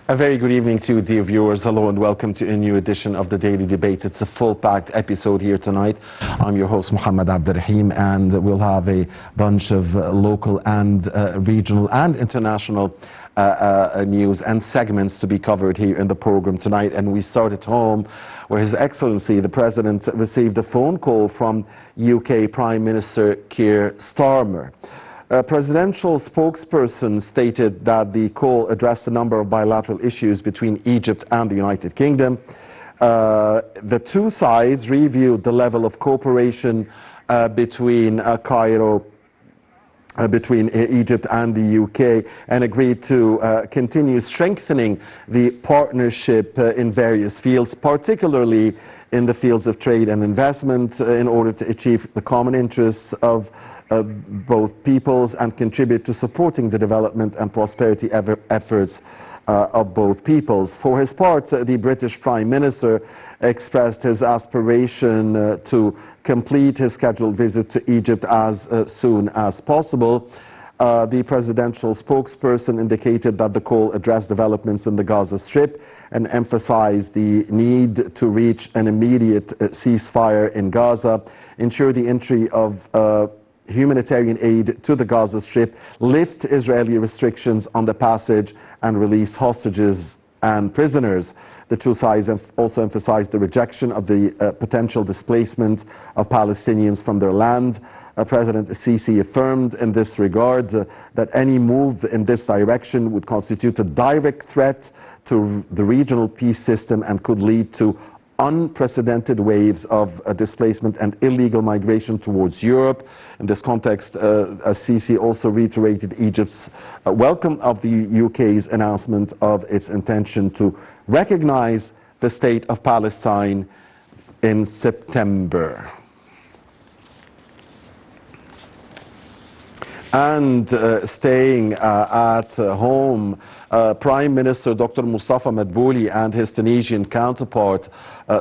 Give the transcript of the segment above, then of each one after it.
A very good evening to you, dear viewers. Hello and welcome to a new edition of the Daily Debate. It's a full-packed episode here tonight. I'm your host, Mohammed Abdirrahim, and we'll have a bunch of local and regional and international news and segments to be covered here in the program tonight. And we start at home, where His Excellency, the President, received a phone call from UK Prime Minister Keir Starmer. A presidential spokesperson stated that the call addressed a number of bilateral issues between Egypt and the United Kingdom. The two sides reviewed the level of cooperation between Egypt and the UK, and agreed to continue strengthening the partnership in various fields, particularly in the fields of trade and investment, in order to achieve the common interests of both peoples and contribute to supporting the development and prosperity efforts of both peoples. For his part, the British Prime Minister expressed his aspiration to complete his scheduled visit to Egypt as soon as possible. The presidential spokesperson indicated that the call addressed developments in the Gaza Strip and emphasized the need to reach an immediate ceasefire in Gaza, ensure the entry of humanitarian aid to the Gaza Strip, lift Israeli restrictions on the passage, and release hostages and prisoners. The two sides have also emphasized the rejection of the potential displacement of Palestinians from their land. President Sisi affirmed in this regard that any move in this direction would constitute a direct threat to the regional peace system and could lead to unprecedented waves of displacement and illegal migration towards Europe. In this context, Sisi also reiterated Egypt's welcome of the UK's announcement of its intention to recognize the state of Palestine in September. And staying at home, Prime Minister Dr. Mustafa Madbouli and his Tunisian counterpart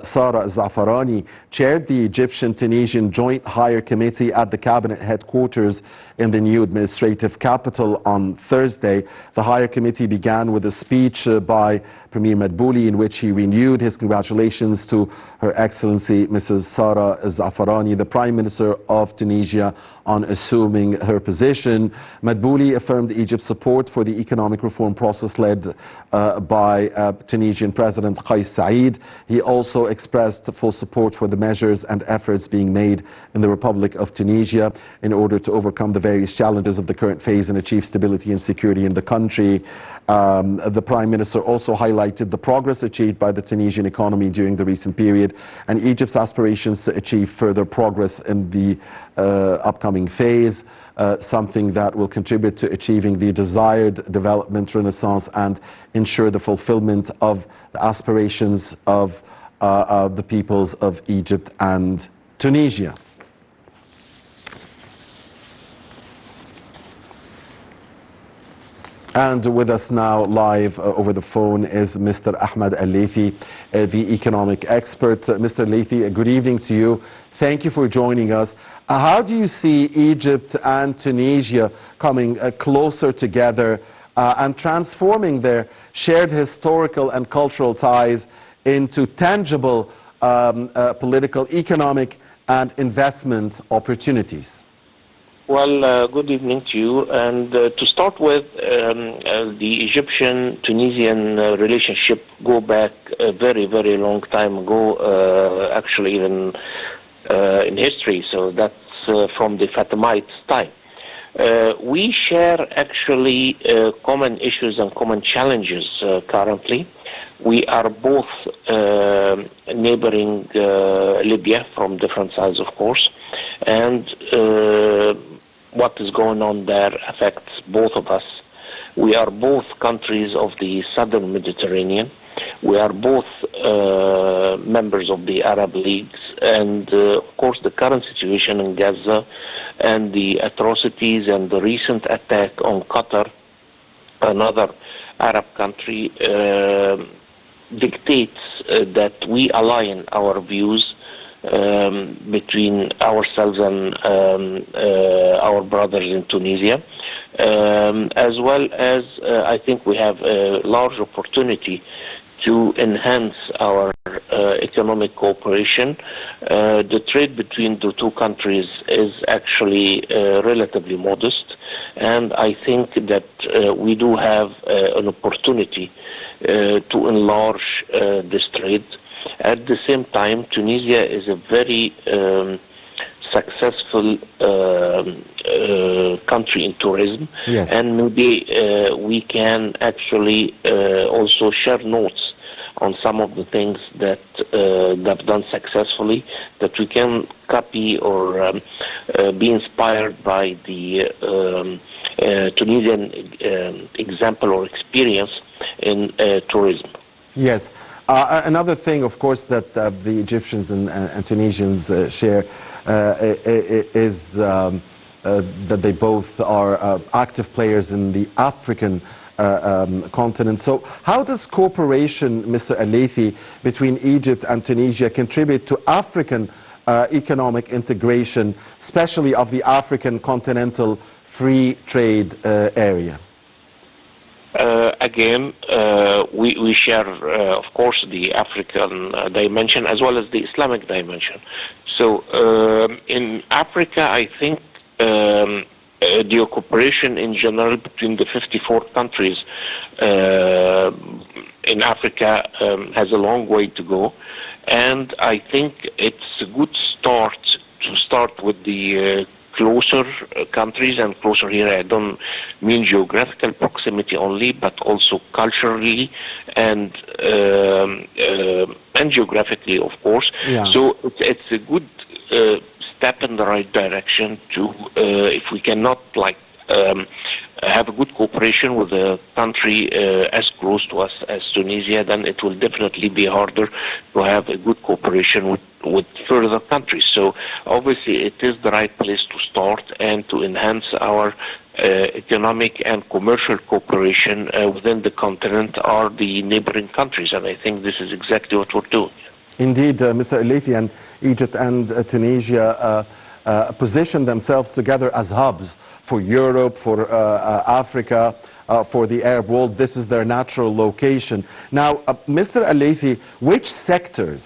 Sara Zafarani chaired the Egyptian-Tunisian Joint Higher Committee at the cabinet headquarters in the new administrative capital on Thursday. The Higher Committee began with a speech by Premier Madbouli in which he renewed his congratulations to Her Excellency Mrs. Sara Zafarani, the Prime Minister of Tunisia, on assuming her position. Madbouli affirmed Egypt's support for the economic reform process led by Tunisian President Kais Saied. He also expressed full support for the measures and efforts being made in the Republic of Tunisia in order to overcome the various challenges of the current phase and achieve stability and security in the country. The Prime Minister also highlighted the progress achieved by the Tunisian economy during the recent period and Egypt's aspirations to achieve further progress in the upcoming phase, something that will contribute to achieving the desired development renaissance and ensure the fulfillment of the aspirations of the peoples of Egypt and Tunisia. And with us now live over the phone is Mr. Ahmed Laithy, the economic expert. Mr. Laithy, good evening to you. Thank you for joining us. How do you see Egypt and Tunisia coming closer together and transforming their shared historical and cultural ties into tangible political, economic and investment opportunities? Well, good evening to you. And to start with, the Egyptian-Tunisian relationship go back a very, very long time ago, actually even in history. So that's from the Fatimites' time. We share actually common issues and common challenges currently. We are both neighboring Libya from different sides, of course, and what is going on there affects both of us. We are both countries of the southern Mediterranean. We are both members of the Arab Leagues, and of course the current situation in Gaza and the atrocities and the recent attack on Qatar, another Arab country, dictates that we align our views between ourselves and our brothers in Tunisia. as well as I think we have a large opportunity to enhance our economic cooperation. The trade between the two countries is actually relatively modest, and I think that we do have an opportunity to enlarge this trade. At the same time, Tunisia is a very successful country in tourism, Yes. and maybe we can actually also share notes on some of the things that they've done successfully, that we can copy or be inspired by the Tunisian example or experience in tourism. Yes. Another thing, of course, that the Egyptians and Tunisians share is that they both are active players in the African continent. So how does cooperation, Mr. Laithy, between Egypt and Tunisia contribute to African economic integration, especially of the African continental free trade area? Again, we share, of course, the African dimension as well as the Islamic dimension. So in Africa, I think the cooperation in general between the 54 countries in Africa has a long way to go. And I think it's a good start to start with the closer countries, and closer here I don't mean geographical proximity only, but also culturally and geographically, of course. Yeah. So it's a good step in the right direction to, if we cannot have a good cooperation with a country as close to us as Tunisia, then it will definitely be harder to have a good cooperation with further countries. So obviously it is the right place to start and to enhance our economic and commercial cooperation within the continent are the neighboring countries, and I think this is exactly what we're doing. Indeed, Mr. Laithy, and Egypt and Tunisia position themselves together as hubs for Europe, for Africa, for the Arab world. This is their natural location. Now, Mr. Laithy, which sectors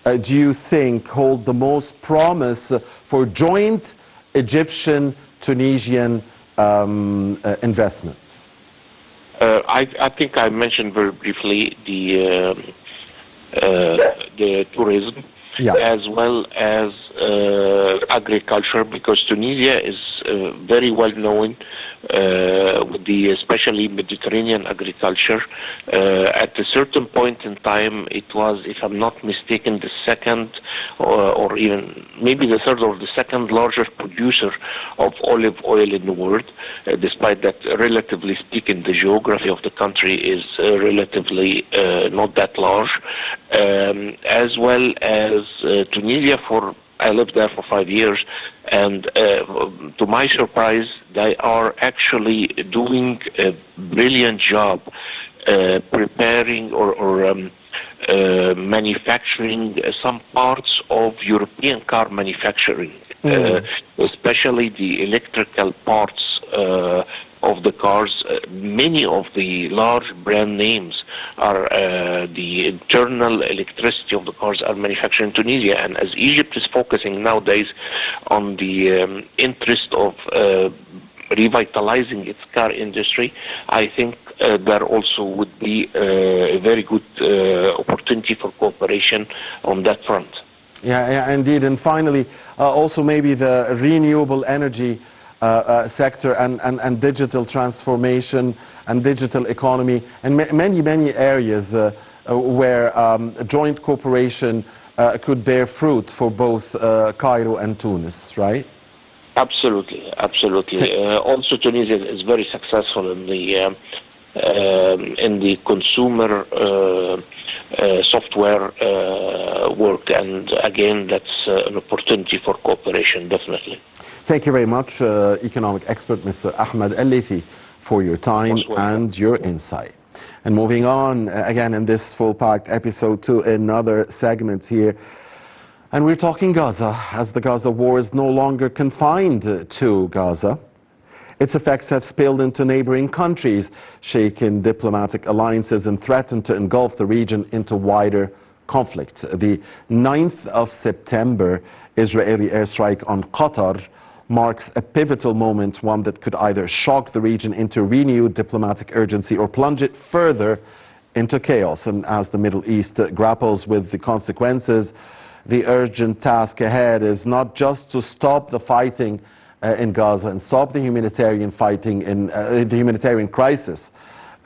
do you think hold the most promise for joint Egyptian-Tunisian investments? I think I mentioned very briefly the tourism, yeah, as well as agriculture, because Tunisia is very well known with the especially Mediterranean agriculture. At a certain point in time, it was, if I'm not mistaken, the second or even maybe the third or the second largest producer of olive oil in the world, despite that, relatively speaking, the geography of the country is relatively not that large, as well as Tunisia. I lived there for 5 years, and to my surprise, they are actually doing a brilliant job preparing or manufacturing some parts of European car manufacturing, especially the electrical parts of the cars. Many of the large brand names are the internal electricity of the cars are manufactured in Tunisia, and as Egypt is focusing nowadays on the interest of revitalizing its car industry, I think there also would be a very good opportunity for cooperation on that front. Yeah, indeed. And finally, also maybe the renewable energy sector and digital transformation and digital economy, and many areas where joint cooperation could bear fruit for both Cairo and Tunis, right? Absolutely, absolutely. Also, Tunisia is very successful in the consumer software work, and again, that's an opportunity for cooperation, definitely. Thank you very much, economic expert Mr. Ahmed Laithy, for your time and your insight. And moving on, again in this full-packed episode to another segment here. And we're talking Gaza, as the Gaza war is no longer confined to Gaza. Its effects have spilled into neighboring countries, shaken diplomatic alliances, and threatened to engulf the region into wider conflict. The 9th of September Israeli airstrike on Qatar marks a pivotal moment, one that could either shock the region into renewed diplomatic urgency or plunge it further into chaos. And as the Middle East grapples with the consequences, the urgent task ahead is not just to stop the fighting in Gaza and stop the humanitarian fighting in the humanitarian crisis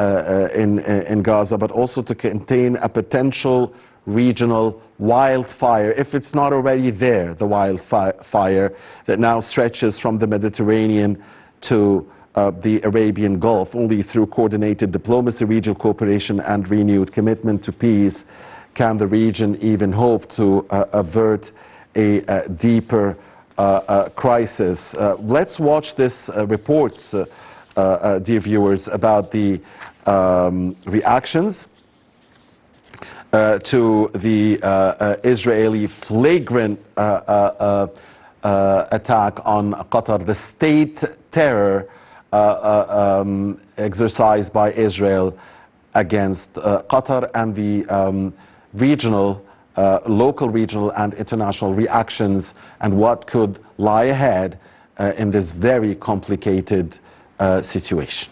in Gaza, but also to contain a potential regional wildfire, if it's not already there, the wildfire that now stretches from the Mediterranean to the Arabian Gulf. Only through coordinated diplomacy, regional cooperation, and renewed commitment to peace can the region even hope to avert a deeper crisis. Let's watch this report, dear viewers, about the reactions to the Israeli flagrant attack on Qatar, the state terror exercised by Israel against Qatar, and the regional, local, regional, and international reactions, and what could lie ahead in this very complicated situation.